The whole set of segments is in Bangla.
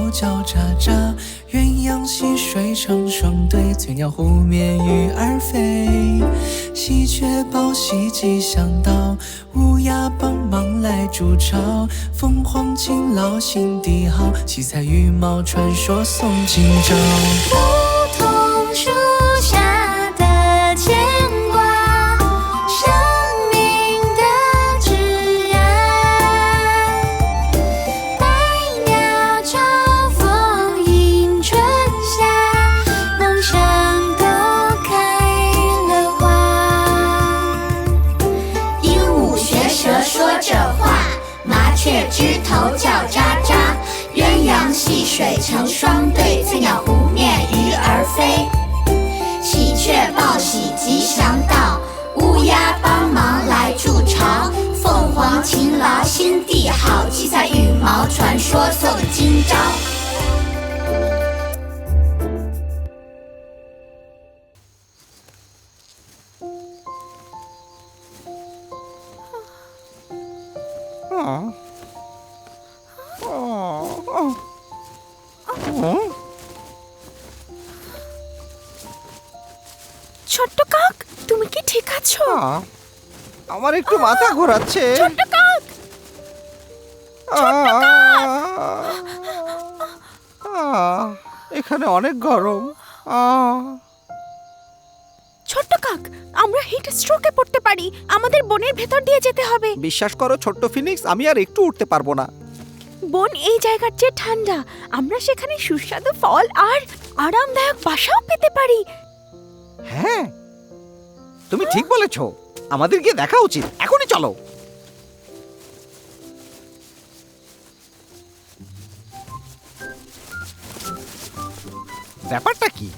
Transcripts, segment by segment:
头叫喳喳，鸳鸯戏水成双对，翠鸟湖面鱼儿飞。喜鹊报喜吉祥到，乌鸦帮忙来筑巢。凤凰勤劳心地好，七彩羽毛传说送今朝。梧桐树下的牵挂，生命的枝桠。百鸟朝风迎春夏，梦想都开了花。鹦鹉学舌说着话，麻雀枝头叫喳喳。鸳鸯戏水成双对，翠鸟湖面鱼儿飞。喜鹊报喜吉祥到，乌鸦帮忙来筑巢。凤凰勤劳心地好，七彩羽毛传说送今朝。ছোট্ট কাক, তুমি কি ঠিক আছো? আমার একটু মাথা ঘোরাচ্ছে। ছোট্ট কাক, এখানে অনেক গরম। ছোট্ট কাক, আমরা হিট স্ট্রোকে পড়তে পারি। আমাদের বনের ভেতর দিয়ে যেতে হবে। বিশ্বাস করো ছোট্ট ফিনিক্স, আমি আর একটু উঠতে পারবো না। বন এই জায়গার চেয়ে ঠান্ডা। আমরা সেখানে সুস্বাদু ফল আর আরামদায়ক বাসাও পেতে পারি। হ্যাঁ, তুমি ঠিক বলেছো। আমাদের গিয়ে দেখা উচিত। এখনই চলো। ব্যাপারটা কি?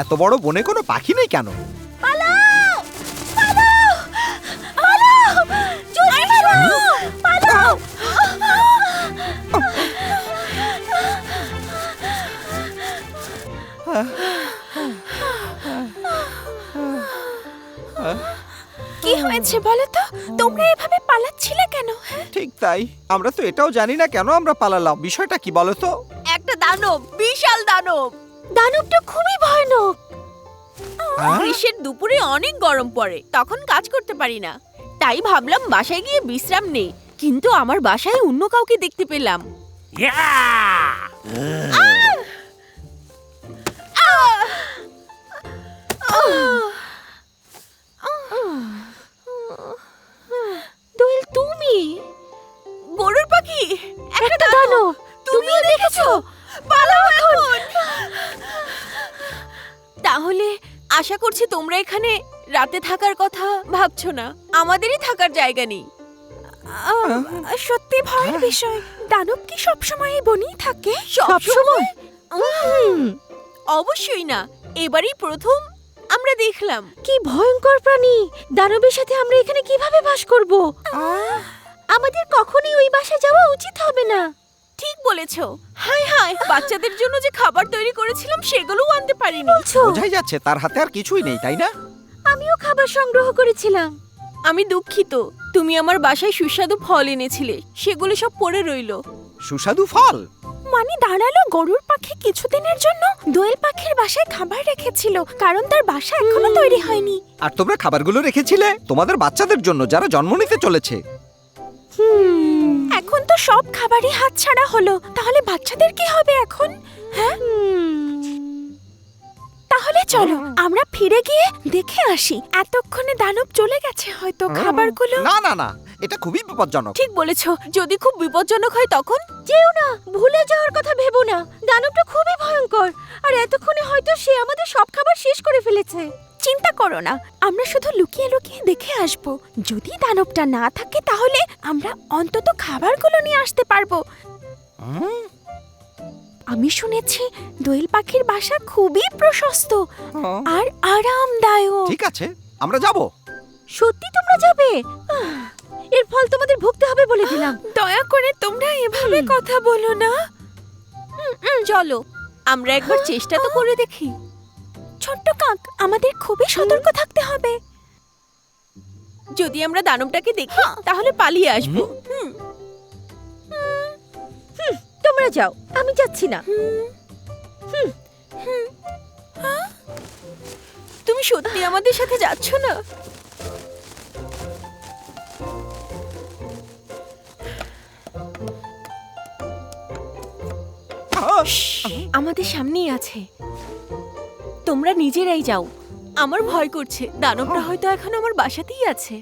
এত বড় বনে কোনো পাখি নেই কেন? পালাও! পালাও! পালাও! জলদি পালাও! পালাও! কি হয়েছে বলো তো? তোমরা এভাবে পালাচ্ছিলে কেন? ঠিক তাই, আমরা তো এটাও জানি না কেন আমরা পালালাম। বিষয়টা কি বলো তো? একটা দানব, বিশাল দানব। দানবটা খুবই ভয়ানক। গ্রীষ্মের দুপুরে অনেক গরম পড়ে, তখন কাজ করতে পারি না। তাই ভাবলাম বাসায় গিয়ে বিশ্রাম নেই, কিন্তু আমার বাসায় অন্য কাউকে দেখতে পেলাম। দোয়েল, তুমি? গরুর পাখি, একটা দানব। তুমিও দেখেছো? পালাও এখন। তাহলে আশা করছি তোমরা এখানে রাতে থাকার কথা ভাবছো না। আমাদেরই থাকার জায়গা নেই। সত্যি ভয়ের বিষয়। দানব কি সবসময় এই বনেই থাকে? সবসময়? অবশ্যই না, এবারই প্রথম আমরা দেখলাম। কি ভয়ঙ্কর প্রাণী! দানবের সাথে আমরা এখানে কিভাবে বাস করব? আমাদের কখনোই ওই বাসায় যাওয়া উচিত হবে না। ঠিক বলেছো। হায় হায়, বাচ্চাদের জন্য যে খাবার তৈরি করেছিলাম সেগুলোও আনতে পারিনি। বোঝাই যাচ্ছে তার হাতে আর কিছুই নেই, তাই না? আমিও খাবার সংগ্রহ করেছিলাম। আমি দুঃখিত। তুমি আমার বাসায় সুস্বাদু ফল এনেছিলে, সেগুলো সব পড়ে রইলো। সুস্বাদু ফল? মানে দাঁড়ালো, গরুর পাখি কিছুদিনের জন্য দোয়েল পাখির বাসায় খাবার রেখেছিল, কারণ তার বাসা এখনো তৈরি হয়নি। আর তোমরা খাবারগুলো রেখেছিলে তোমাদের বাচ্চাদের জন্য, যারা জন্ম নিতে চলেছে। এখন তো সব খাবারই হাতছাড়া হলো, তাহলে বাচ্চাদের কি হবে এখন? হ্যাঁ, তাহলে চলো আমরা ফিরে গিয়ে দেখে আসি। এতক্ষণে দানব চলে গেছে হয়তো খাবারগুলো। না না না, এটা খুবই বিপজ্জনক। ঠিক বলেছো, যদি খুব বিপজ্জনক হয় তখন? যেও না, ভুলে যাওয়ার কথা ভেবো না। দানবটা খুবই ভয়ঙ্কর, আর এতক্ষণে হয়তো সে আমাদের সব খাবার শেষ করে ফেলেছে। চিন্তা করো না, আমরা শুধু লুকিয়ে লুকিয়ে দেখে আসবো। যদি দানবটা না থাকে তাহলে আমরা অন্তত খাবারগুলো নিয়ে আসতে পারবো। আমি শুনেছি দোয়েল পাখির বাসা খুবই প্রশস্ত আর আরামদায়ক। ঠিক আছে, আমরা যাব। সত্যি তোমরা যাবে? এর ফল তোমাদের ভুগতে হবে বলে দিলাম। দয়া করে তোমরা এভাবে কথা বলো না। চলো আমরা একবার চেষ্টা তো করে দেখি। ছোট্ট কাক, আমাদের খুবই সতর্ক থাকতে হবে। যদি আমরা দানবটাকে দেখি তাহলে পালিয়ে আসবো। তোমরা যাও, আমি যাচ্ছি না। তুমি সত্যি আমাদের সাথে যাচ্ছ না? আমাদের সামনেই আছে, তোমরা নিজেরাই যাও। আমার ভয় করছে, দানবটা হয়তো এখন আমার বাসাতেই আছে।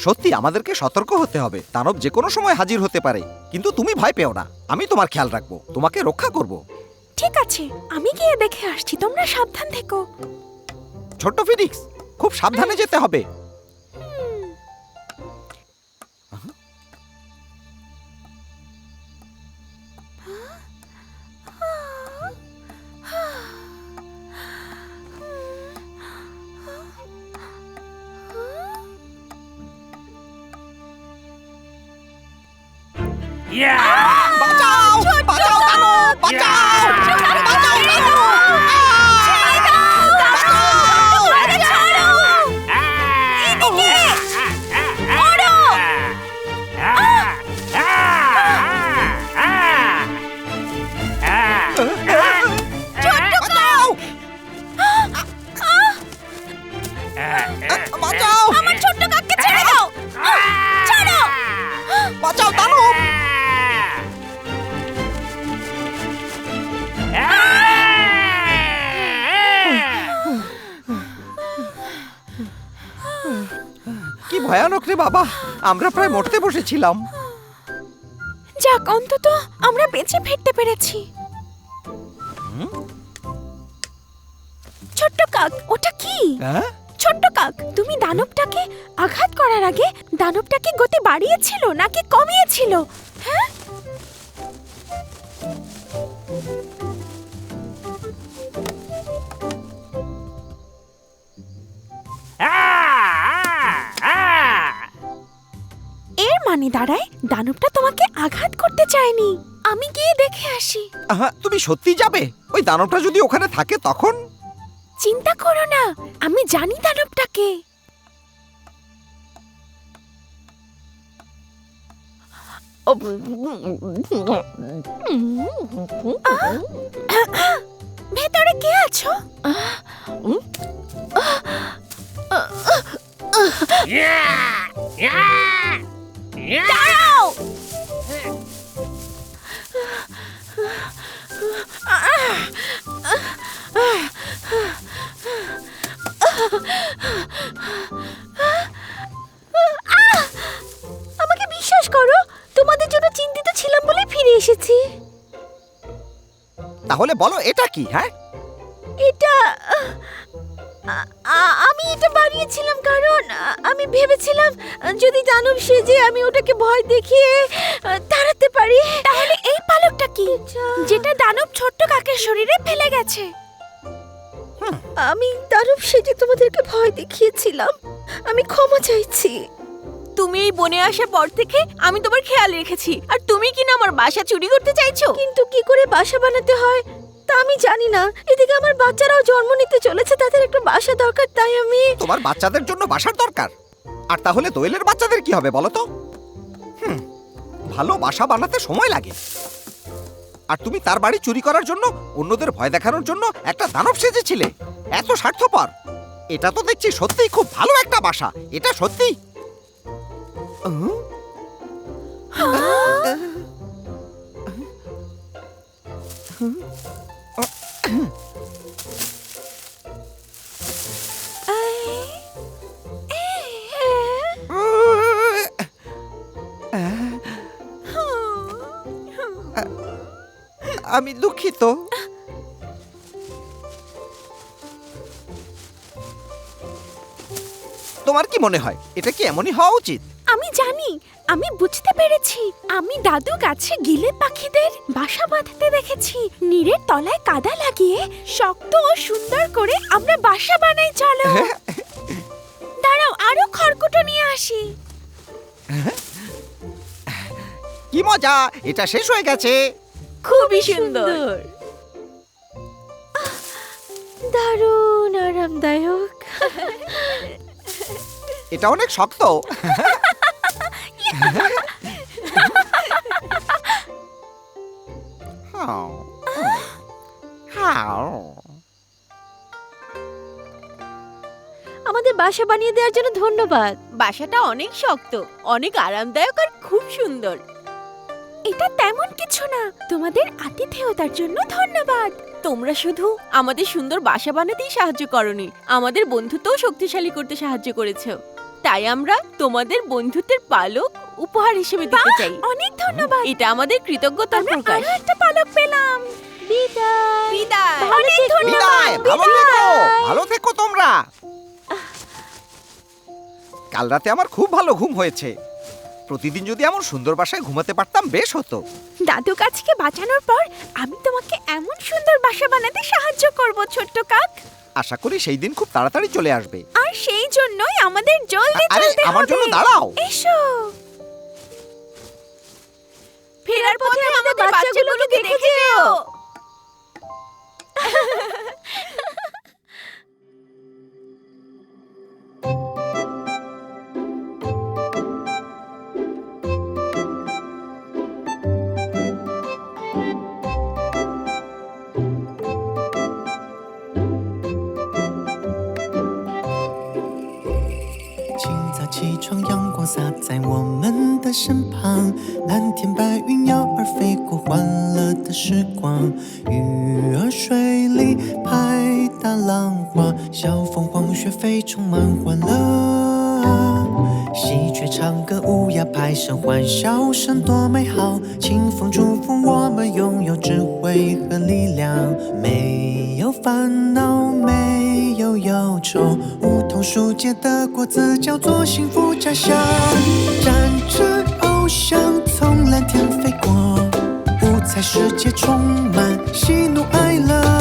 সত্যি আমাদেরকে সতর্ক হতে হবে, দানব যে কোনো সময় হাজির হতে পারে। কিন্তু তুমি ভয় পেও না, আমি তোমার খেয়াল রাখবো, তোমাকে রক্ষা করব। ঠিক আছে, আমি গিয়ে দেখে আসছি, তোমরা সাবধান থেকো। ছোট্ট ফিনিক্স, খুব সাবধানে যেতে হবে। বাঁচাও, বাঁচাও দানব, বাঁচাও, বাঁচাও দানব। বাঁচাও, বাঁচাও, আমার ছোট্ট কাককে ছেড়ে দাও, ছাড়ো। বাঁচাও দানব। কি ভয়ানক রে বাবা, আমরা প্রায় মরতে বসেছিলাম। যাক, অন্তত আমরা বেঁচে ফিরতে পেরেছি। ছোট্ট কাক, ওটা কি? হ্যাঁ? ছোট্ট কাক, তুমি দানবটাকে আঘাত করার আগে দানবটাকে গতি বাড়িয়েছিল নাকি কমিয়েছিল? হ্যাঁ, এর মানে দাঁড়ায় দানবটা তোমাকে আঘাত করতে চায়নি। আমি গিয়ে দেখে আসি। তুমি সত্যি যাবে? ওই দানবটা যদি ওখানে থাকে তখন? চিন্তা করো না, আমি জানি দানবটাকে। ভেতরে কে আছো? দাঁড়াও! আমাকে বিশ্বাস করো, তোমাদের জন্য চিন্তিত ছিলাম বলে ফিরে এসেছি। তাহলে বলো এটা কি? হ্যাঁ, এটা আমি এটা বানিয়েছিলাম কারণ আমি ভেবেছিলাম যদি দানব সেজে আমি ওটাকে ভয় দেখিয়ে তাড়াতে পারি। তাহলে এই পালকটা কি, যেটা দানব ছোট্ট কাকের শরীরে ফেলে গেছে? আমি দানব সেজে তোমাদেরকে ভয় দেখিয়েছিলাম, আমি ক্ষমা চাইছি। তুমি এই বনে আসার পর থেকে আমি তোমার খেয়াল রেখেছি, আর তুমি কিনা আমার বাসা চুরি করতে চাইছো। কিন্তু কি করে বাসা বানাতে হয় তা আমি জানি না। এদিকে আমার বাচ্চারাও জন্ম নিতে চলেছে, তাদের একটা বাসা দরকার, তাই আমি। তোমার বাচ্চাদের জন্য বাসার দরকার? আর তাহলে দোয়েলের বাচ্চাদের কি হবে বলো তো? ভালো বাসা বানাতে সময় লাগে, আর তুমি তার বাড়ি চুরি করার জন্য, অন্যদের ভয় দেখানোর জন্য একটা দানব সেজেছিলে। এত স্বার্থপর! এটা তো দেখছি সত্যিই খুব ভালো একটা বাসা, এটা সত্যি। আমি দুঃখিত। তোমার কি মনে হয় এটা কি এমনই হওয়া উচিত? আমি জানি, আমি বুঝতে পেরেছি। আমি দাদু গাছে গিলে পাখিদের বাসা বাঁধতে দেখেছি। নীরের তলায় কাদা লাগিয়ে শক্ত ও সুন্দর করে আমরা বাসা বানাই। চলো দাঁড়াও, আরো খড়কুটো নিয়ে আসি। কি মজা, এটা শেষ হয়ে গেছে। খুবই সুন্দর, দারুণ আরামদায়ক। এটা অনেক শক্ত। আমাদের বাসা বানিয়ে দেওয়ার জন্য ধন্যবাদ। বাসাটা অনেক শক্ত, অনেক আরামদায়ক আর খুব সুন্দর। এটা তেমন কিছু না, তোমাদের আতিথেয়তার জন্য ধন্যবাদ। তোমরা শুধু আমাদের সুন্দর বাসা বানাতেই সাহায্য করনি, আমাদের বন্ধুত্বও শক্তিশালী করতে সাহায্য করেছো। তাই আমরা তোমাদের বন্ধুত্বের পালক উপহার হিসেবে দিতে চাই। অনেক ধন্যবাদ, এটা আমাদের কৃতজ্ঞতার প্রকাশ। আমরা একটা পালক পেলাম। বিদায় বিদায়, অনেক ধন্যবাদ। ভালো থেকো তোমরা। কাল রাতে আমার খুব ভালো ঘুম হয়েছে। প্রতিদিন যদি এমন সুন্দর বাসায় ঘুমাতে পারতাম বেশ হতো। দাদু গাছকে বাঁচানোর পর আমি তোমাকে এমন সুন্দর বাসা বানাতে সাহায্য করব, ছোট্ট কাক। আশা করি সেই দিন খুব তাড়াতাড়ি চলে আসবে। আর সেই জন্যই আমাদের জলদি আরে চলতে হবে। আমার জন্য দাঁড়াও। এসো। ফেরার পথে আমাদের বাচ্চাগুলোকে দেখে যেও।起床，阳光洒在我们的身旁，蓝天白云，鸟儿飞过，欢乐的时光。鱼儿水里拍打浪花，小凤凰学飞，充满欢乐。喜鹊唱歌，乌鸦拍声，欢笑声多美好。清风祝福我们拥有智慧和力量，没有烦恼，没有忧愁。梧桐树结的果子叫做幸福家乡，展翅翱翔，从蓝天飞过。五彩世界充满喜怒哀乐。